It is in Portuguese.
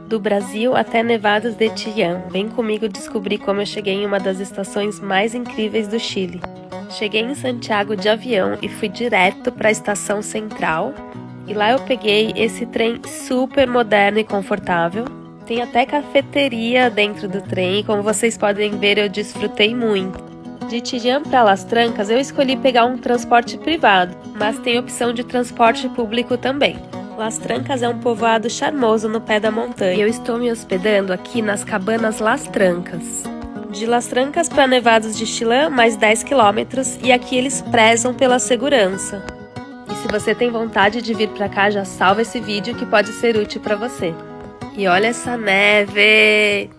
Do Brasil até Nevadas de Chillán. Vem comigo descobrir como eu cheguei em uma das estações mais incríveis do Chile. Cheguei em Santiago de avião e fui direto para a estação central. E lá eu peguei esse trem super moderno e confortável. Tem até cafeteria dentro do trem e como vocês podem ver eu desfrutei muito. De Chillán para Las Trancas eu escolhi pegar um transporte privado, mas tem opção de transporte público também. Las Trancas é um povoado charmoso no pé da montanha e eu estou me hospedando aqui nas cabanas Las Trancas. De Las Trancas para Nevadas de Chillán, mais 10 km e aqui eles prezam pela segurança. E se você tem vontade de vir para cá, já salva esse vídeo que pode ser útil para você. E olha essa neve!